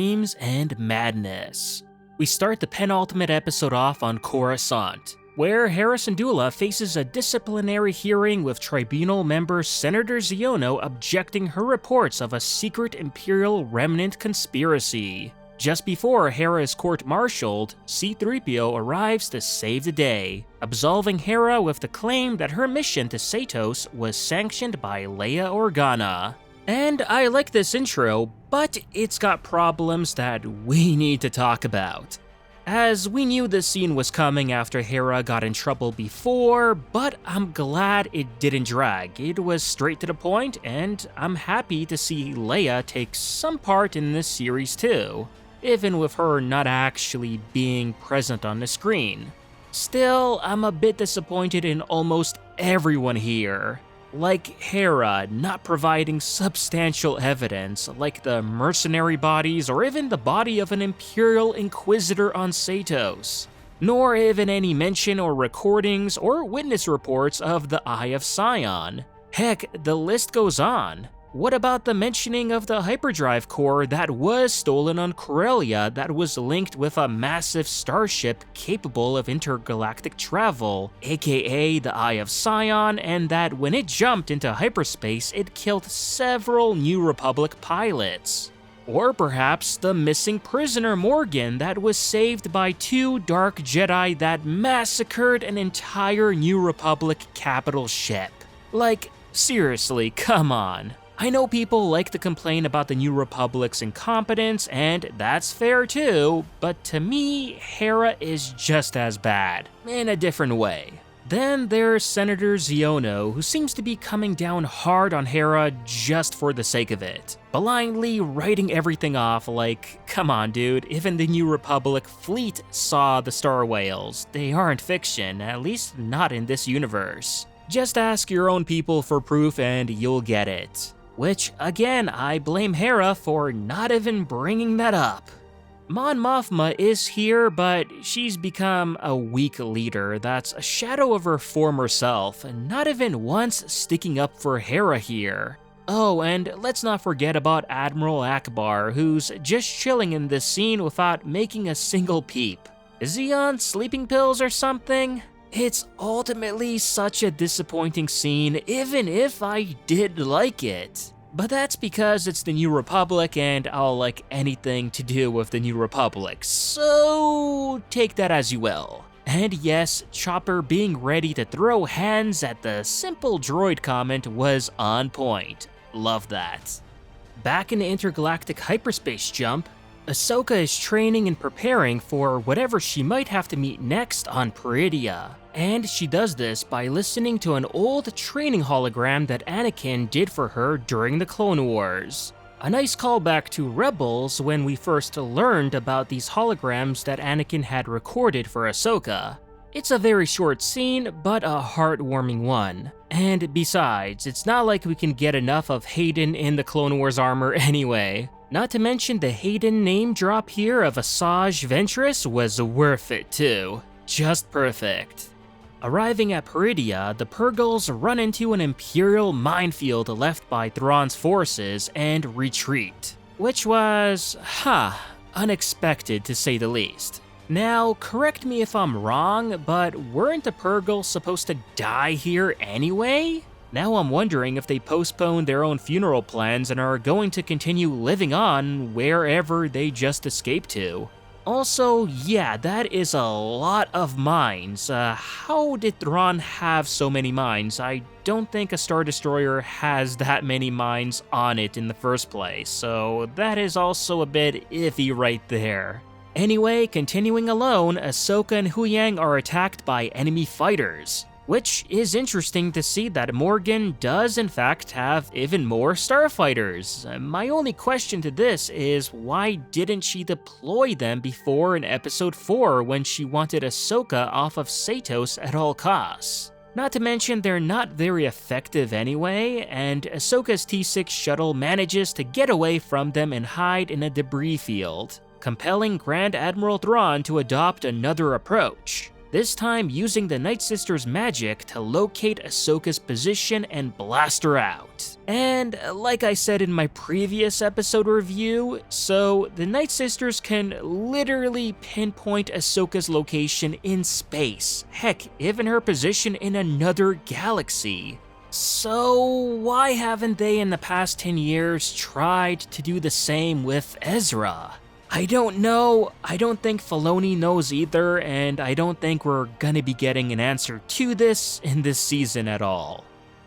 dreams and madness. We start the penultimate episode off on Coruscant, where Hera Syndulla faces a disciplinary hearing with tribunal member Senator Xiono objecting her reports of a secret Imperial Remnant conspiracy. Just before Hera is court-martialed, C-3PO arrives to save the day, absolving Hera with the claim that her mission to Satos was sanctioned by Leia Organa. And I like this intro, but it's got problems that we need to talk about. As we knew this scene was coming after Hera got in trouble before, but I'm glad it didn't drag. It was straight to the point, and I'm happy to see Leia take some part in this series too, even with her not actually being present on the screen. Still, I'm a bit disappointed in almost everyone here. Like Hera not providing substantial evidence, like the mercenary bodies or even the body of an Imperial Inquisitor on Satos. Nor even any mention or recordings or witness reports of the Eye of Sion. Heck, the list goes on. What about the mentioning of the hyperdrive core that was stolen on Corellia that was linked with a massive starship capable of intergalactic travel, aka the Eye of Sion, and that when it jumped into hyperspace it killed several New Republic pilots? Or perhaps the missing prisoner Morgan that was saved by 2 Dark Jedi that massacred an entire New Republic capital ship? Like, seriously, come on. I know people like to complain about the New Republic's incompetence, and that's fair too, but to me, Hera is just as bad, in a different way. Then there's Senator Xiono, who seems to be coming down hard on Hera just for the sake of it, blindly writing everything off like, come on dude, even the New Republic fleet saw the Star Whales. They aren't fiction, at least not in this universe. Just ask your own people for proof and you'll get it. Which, again, I blame Hera for not even bringing that up. Mon Mothma is here, but she's become a weak leader that's a shadow of her former self, not even once sticking up for Hera here. Oh, and let's not forget about Admiral Akbar, who's just chilling in this scene without making a single peep. Is he on sleeping pills or something? It's ultimately such a disappointing scene, even if I did like it. But that's because it's the New Republic and I'll like anything to do with the New Republic, so take that as you will. And yes, Chopper being ready to throw hands at the simple droid comment was on point. Love that. Back in the intergalactic hyperspace jump, Ahsoka is training and preparing for whatever she might have to meet next on Peridea. And she does this by listening to an old training hologram that Anakin did for her during the Clone Wars. A nice callback to Rebels when we first learned about these holograms that Anakin had recorded for Ahsoka. It's a very short scene, but a heartwarming one. And besides, it's not like we can get enough of Hayden in the Clone Wars armor anyway. Not to mention the Hayden name drop here of Asajj Ventress was worth it too. Just perfect. Arriving at Peridea, the Purrgils run into an Imperial minefield left by Thrawn's forces and retreat. Which was, unexpected to say the least. Now, correct me if I'm wrong, but weren't the Purrgils supposed to die here anyway? Now I'm wondering if they postponed their own funeral plans and are going to continue living on wherever they just escaped to. Also, yeah, that is a lot of mines. How did Thrawn have so many mines? I don't think a Star Destroyer has that many mines on it in the first place, so that is also a bit iffy right there. Anyway, continuing alone, Ahsoka and Huyang are attacked by enemy fighters. Which is interesting to see that Morgan does in fact have even more starfighters. My only question to this is why didn't she deploy them before in episode 4 when she wanted Ahsoka off of Satos at all costs? Not to mention they're not very effective anyway, and Ahsoka's T6 shuttle manages to get away from them and hide in a debris field, compelling Grand Admiral Thrawn to adopt another approach. this time using the Night Sisters' magic to locate Ahsoka's position and blast her out. And like I said in my previous episode review, so the Night Sisters can literally pinpoint Ahsoka's location in space, heck, even her position in another galaxy. So why haven't they in the past 10 years tried to do the same with Ezra? I don't know, I don't think Filoni knows either, and I don't think we're gonna be getting an answer to this in this season at all.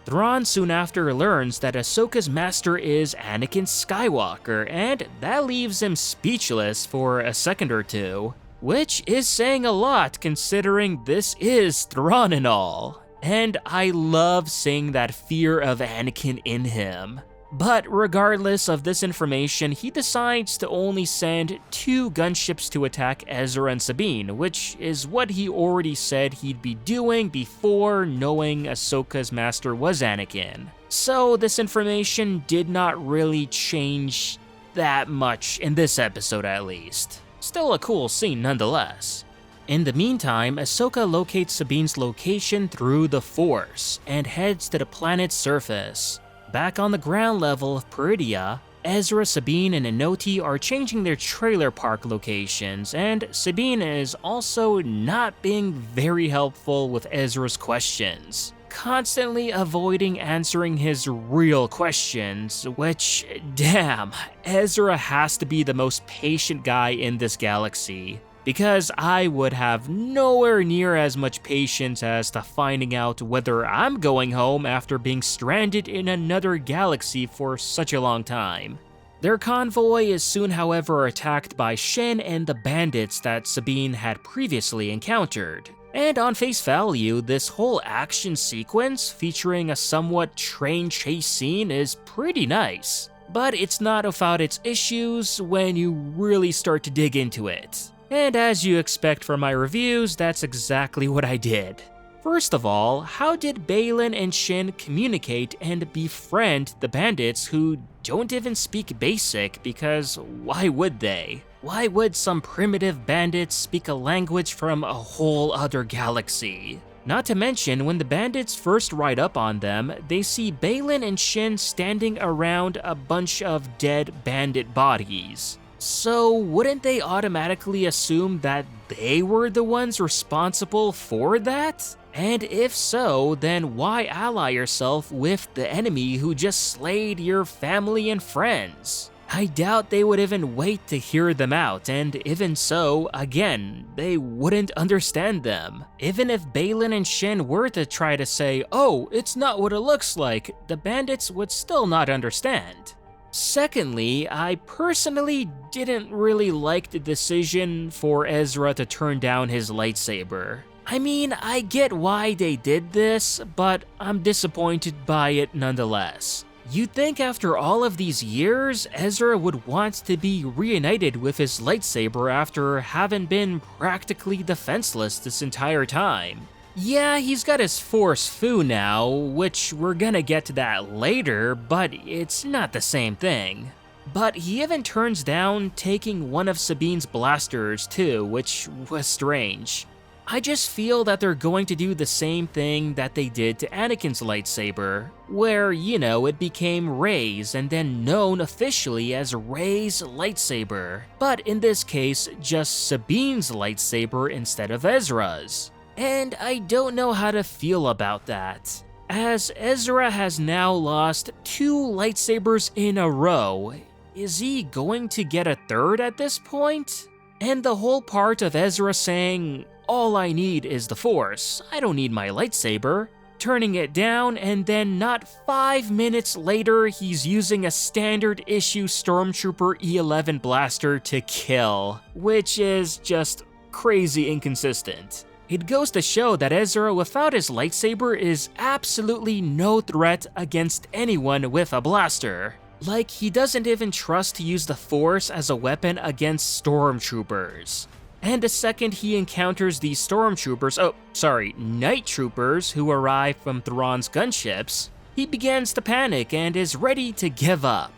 Thrawn soon after learns that Ahsoka's master is Anakin Skywalker, and that leaves him speechless for a second or two, which is saying a lot considering this is Thrawn and all. And I love seeing that fear of Anakin in him. But regardless of this information, he decides to only send 2 gunships to attack Ezra and Sabine, which is what he already said he'd be doing before knowing Ahsoka's master was Anakin. So this information did not really change that much in this episode at least. Still a cool scene nonetheless. In the meantime, Ahsoka locates Sabine's location through the Force and heads to the planet's surface. Back on the ground level of Peridea, Ezra, Sabine, and Noti are changing their trailer park locations, and Sabine is also not being very helpful with Ezra's questions, constantly avoiding answering his real questions, which, damn, Ezra has to be the most patient guy in this galaxy. Because I would have nowhere near as much patience as to finding out whether I'm going home after being stranded in another galaxy for such a long time. Their convoy is soon, however, attacked by Shin and the bandits that Sabine had previously encountered. And on face value, this whole action sequence featuring a somewhat train chase scene is pretty nice. But it's not without its issues when you really start to dig into it. And as you expect from my reviews, that's exactly what I did. First of all, how did Baylan and Shin communicate and befriend the bandits who don't even speak basic, because why would they? Why would some primitive bandits speak a language from a whole other galaxy? Not to mention, when the bandits first ride up on them, they see Baylan and Shin standing around a bunch of dead bandit bodies. So wouldn't they automatically assume that they were the ones responsible for that? And if so, then why ally yourself with the enemy who just slayed your family and friends? I doubt they would even wait to hear them out, and even so, again, they wouldn't understand them. Even if Baylan and Shin were to try to say, "Oh, it's not what it looks like," the bandits would still not understand. Secondly, I personally didn't really like the decision for Ezra to turn down his lightsaber. I mean, I get why they did this, but I'm disappointed by it nonetheless. You'd think after all of these years, Ezra would want to be reunited with his lightsaber after having been practically defenseless this entire time. Yeah, he's got his Force Fu now, which we're gonna get to that later, but it's not the same thing. But he even turns down taking one of Sabine's blasters too, which was strange. I just feel that they're going to do the same thing that they did to Anakin's lightsaber, where, you know, it became Rey's and then known officially as Rey's lightsaber, but in this case, just Sabine's lightsaber instead of Ezra's. And I don't know how to feel about that, as Ezra has now lost 2 lightsabers in a row. Is he going to get a third at this point? And the whole part of Ezra saying, "All I need is the Force, I don't need my lightsaber," turning it down, and then not 5 minutes later, he's using a standard issue Stormtrooper E11 blaster to kill, which is just crazy inconsistent. It goes to show that Ezra without his lightsaber is absolutely no threat against anyone with a blaster. Like, he doesn't even trust to use the Force as a weapon against stormtroopers. And the second he encounters these night troopers who arrive from Thrawn's gunships, he begins to panic and is ready to give up.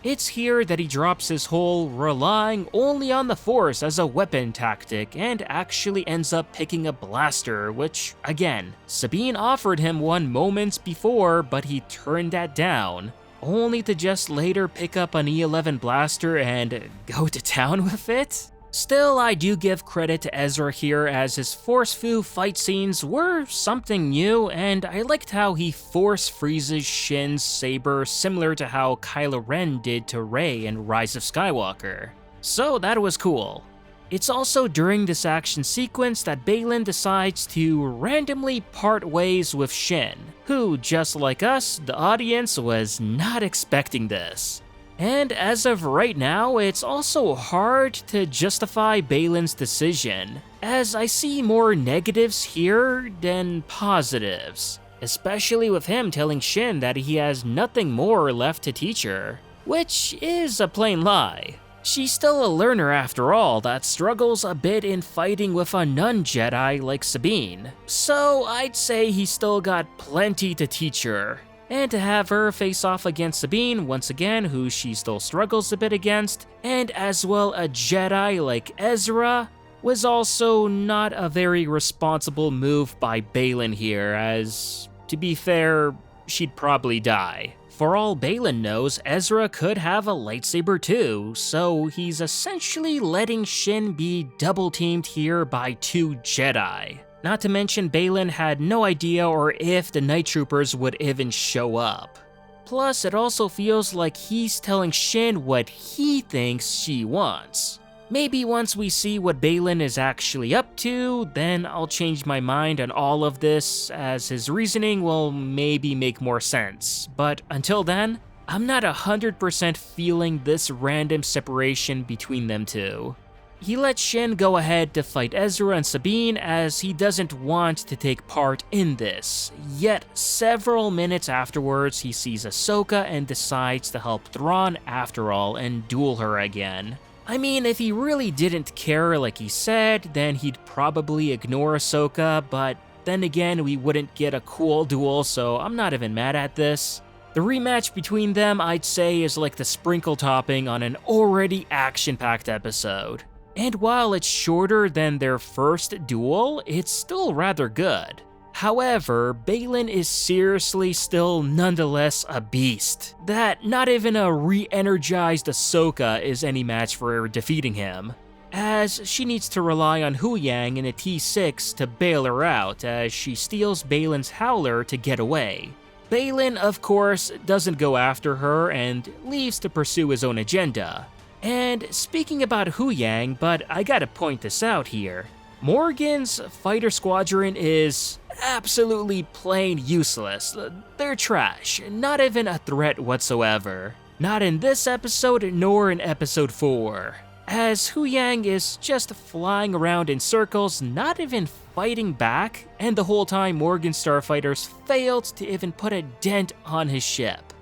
It's here that he drops his whole relying only on the Force as a weapon tactic and actually ends up picking a blaster, which, again, Sabine offered him one moments before, but he turned that down, only to just later pick up an E11 blaster and go to town with it? Still, I do give credit to Ezra here, as his Force-fu fight scenes were something new, and I liked how he force freezes Shin's saber similar to how Kylo Ren did to Rey in Rise of Skywalker. So that was cool. It's also during this action sequence that Baylan decides to randomly part ways with Shin, who, just like us, the audience was not expecting this. And as of right now, it's also hard to justify Baylan's decision, as I see more negatives here than positives, especially with him telling Shin that he has nothing more left to teach her, which is a plain lie. She's still a learner after all that struggles a bit in fighting with a non-Jedi like Sabine, so I'd say he's still got plenty to teach her. And to have her face off against Sabine once again, who she still struggles a bit against, and as well a Jedi like Ezra, was also not a very responsible move by Baylan here, as, to be fair, she'd probably die. For all Baylan knows, Ezra could have a lightsaber too, so he's essentially letting Shin be double-teamed here by two Jedi. Not to mention, Baylan had no idea or if the Night Troopers would even show up. Plus, it also feels like he's telling Shin what he thinks she wants. Maybe once we see what Baylan is actually up to, then I'll change my mind on all of this, as his reasoning will maybe make more sense. But until then, I'm not 100% feeling this random separation between them two. He lets Shin go ahead to fight Ezra and Sabine, as he doesn't want to take part in this. Yet several minutes afterwards, he sees Ahsoka and decides to help Thrawn after all and duel her again. I mean, if he really didn't care like he said, then he'd probably ignore Ahsoka, but then again, we wouldn't get a cool duel, so I'm not even mad at this. The rematch between them, I'd say, is like the sprinkle topping on an already action-packed episode. And while it's shorter than their first duel, it's still rather good. However, Baylan is seriously still nonetheless a beast, that not even a re-energized Ahsoka is any match for defeating him, as she needs to rely on Huyang in a T6 to bail her out as she steals Baylan's howler to get away. Baylan, of course, doesn't go after her and leaves to pursue his own agenda. And speaking about Huyang, but I gotta point this out here, Morgan's fighter squadron is absolutely plain useless. They're trash, not even a threat whatsoever. Not in this episode, nor in episode 4. As Huyang is just flying around in circles, not even fighting back, and the whole time Morgan's starfighters failed to even put a dent on his ship.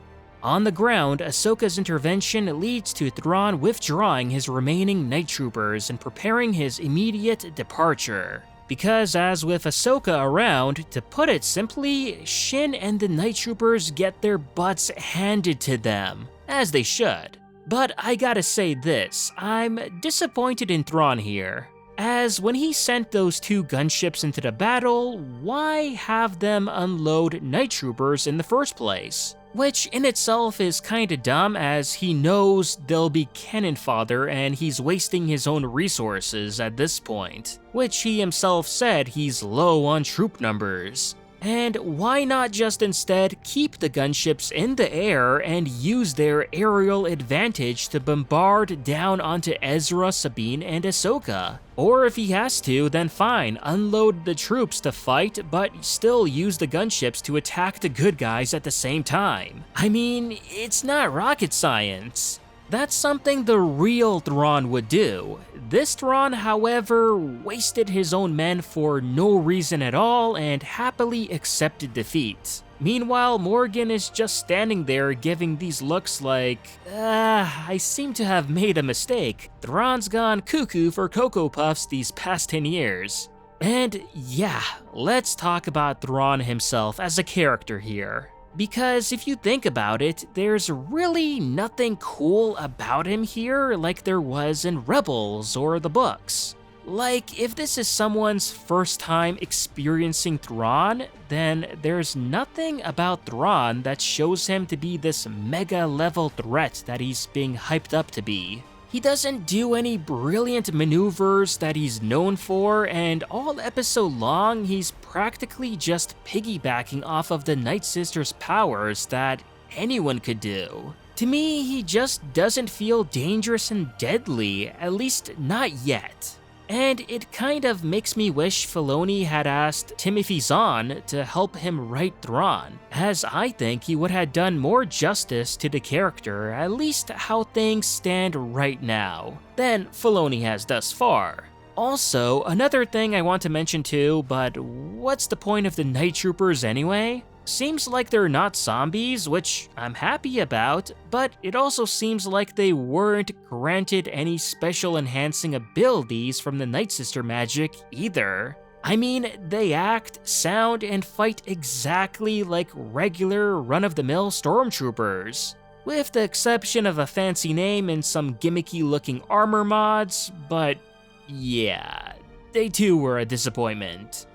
On the ground, Ahsoka's intervention leads to Thrawn withdrawing his remaining Night Troopers and preparing his immediate departure. Because as with Ahsoka around, to put it simply, Shin and the Night Troopers get their butts handed to them, as they should. But I gotta say this, I'm disappointed in Thrawn here. As when he sent those two gunships into the battle, why have them unload Night Troopers in the first place? Which in itself is kinda dumb, as he knows they'll be cannon fodder and he's wasting his own resources at this point, which he himself said he's low on troop numbers. And why not just instead keep the gunships in the air and use their aerial advantage to bombard down onto Ezra, Sabine, and Ahsoka? Or if he has to, then fine, unload the troops to fight, but still use the gunships to attack the good guys at the same time. I mean, it's not rocket science. That's something the real Thrawn would do. This Thrawn, however, wasted his own men for no reason at all and happily accepted defeat. Meanwhile, Morgan is just standing there giving these looks like, I seem to have made a mistake. Thrawn's gone cuckoo for Cocoa Puffs these past 10 years. And yeah, let's talk about Thrawn himself as a character here. Because if you think about it, there's really nothing cool about him here like there was in Rebels or the books. Like, if this is someone's first time experiencing Thrawn, then there's nothing about Thrawn that shows him to be this mega-level threat that he's being hyped up to be. He doesn't do any brilliant maneuvers that he's known for, and all episode long, he's practically just piggybacking off of the Night Sisters' powers that anyone could do. To me, he just doesn't feel dangerous and deadly, at least not yet. And it kind of makes me wish Filoni had asked Timothy Zahn to help him write Thrawn, as I think he would have done more justice to the character, at least how things stand right now, than Filoni has thus far. Also, another thing I want to mention too, but what's the point of the Night Troopers anyway? Seems like they're not zombies, which I'm happy about, but it also seems like they weren't granted any special enhancing abilities from the Night Sister magic either. I mean, they act, sound, and fight exactly like regular run-of-the-mill stormtroopers, with the exception of a fancy name and some gimmicky-looking armor mods, but yeah, they too were a disappointment.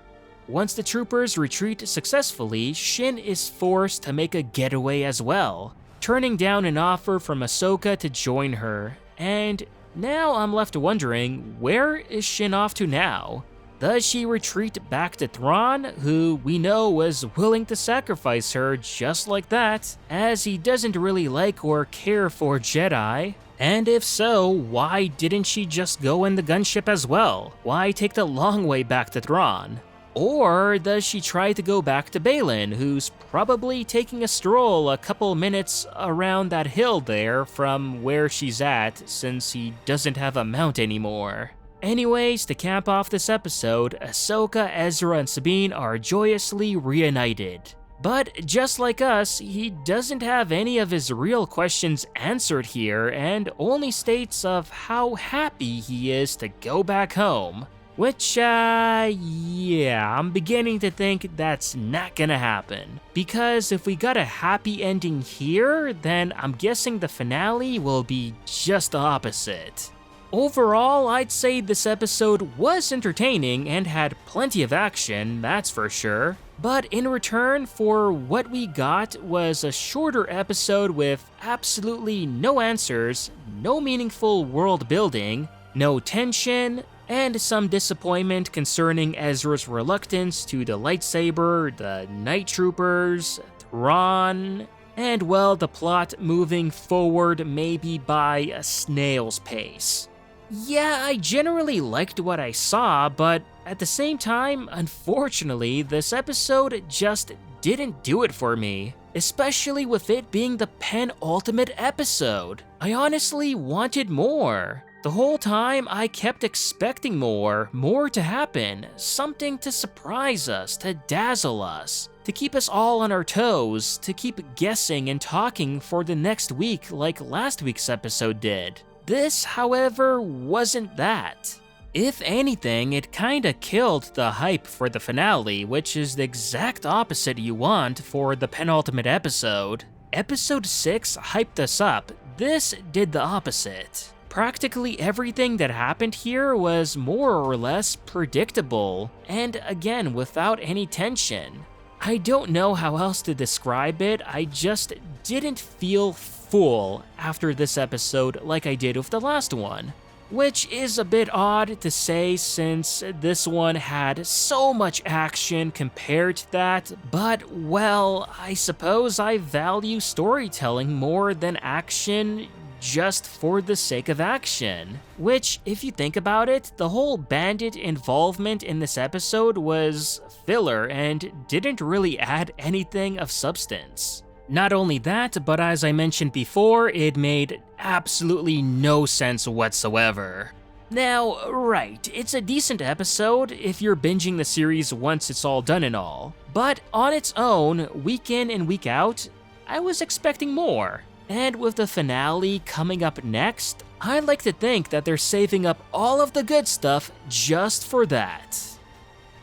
Once the troopers retreat successfully, Shin is forced to make a getaway as well, turning down an offer from Ahsoka to join her. And now I'm left wondering, where is Shin off to now? Does she retreat back to Thrawn, who we know was willing to sacrifice her just like that, as he doesn't really like or care for Jedi? And if so, why didn't she just go in the gunship as well? Why take the long way back to Thrawn? Or does she try to go back to Balin, who's probably taking a stroll a couple minutes around that hill there from where she's at, since he doesn't have a mount anymore? Anyways, to cap off this episode, Ahsoka, Ezra, and Sabine are joyously reunited. But just like us, he doesn't have any of his real questions answered here, and only states of how happy he is to go back home. Which, yeah, I'm beginning to think that's not gonna happen. Because if we got a happy ending here, then I'm guessing the finale will be just the opposite. Overall, I'd say this episode was entertaining and had plenty of action, that's for sure. But in return for what we got was a shorter episode with absolutely no answers, no meaningful world building, no tension, and some disappointment concerning Ezra's reluctance to the lightsaber, the Night Troopers, Thrawn, and well, the plot moving forward maybe by a snail's pace. Yeah, I generally liked what I saw, but at the same time, unfortunately, this episode just didn't do it for me, especially with it being the penultimate episode. I honestly wanted more. The whole time, I kept expecting more to happen, something to surprise us, to dazzle us, to keep us all on our toes, to keep guessing and talking for the next week like last week's episode did. This, however, wasn't that. If anything, it kinda killed the hype for the finale, which is the exact opposite you want for the penultimate episode. Episode 6 hyped us up, this did the opposite. Practically everything that happened here was more or less predictable, and again, without any tension. I don't know how else to describe it, I just didn't feel full after this episode like I did with the last one. Which is a bit odd to say since this one had so much action compared to that, but well, I suppose I value storytelling more than action just for the sake of action. Which, if you think about it, the whole bandit involvement in this episode was filler and didn't really add anything of substance. Not only that, but as I mentioned before, it made absolutely no sense whatsoever. Now, right, it's a decent episode if you're binging the series once it's all done and all, but on its own, week in and week out, I was expecting more. And with the finale coming up next, I like to think that they're saving up all of the good stuff just for that.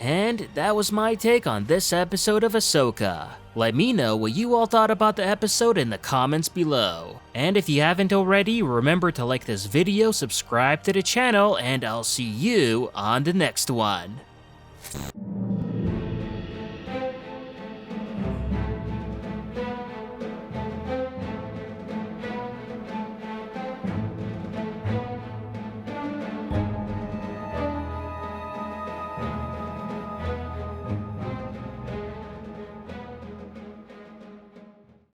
And that was my take on this episode of Ahsoka. Let me know what you all thought about the episode in the comments below. And if you haven't already, remember to like this video, subscribe to the channel, and I'll see you on the next one.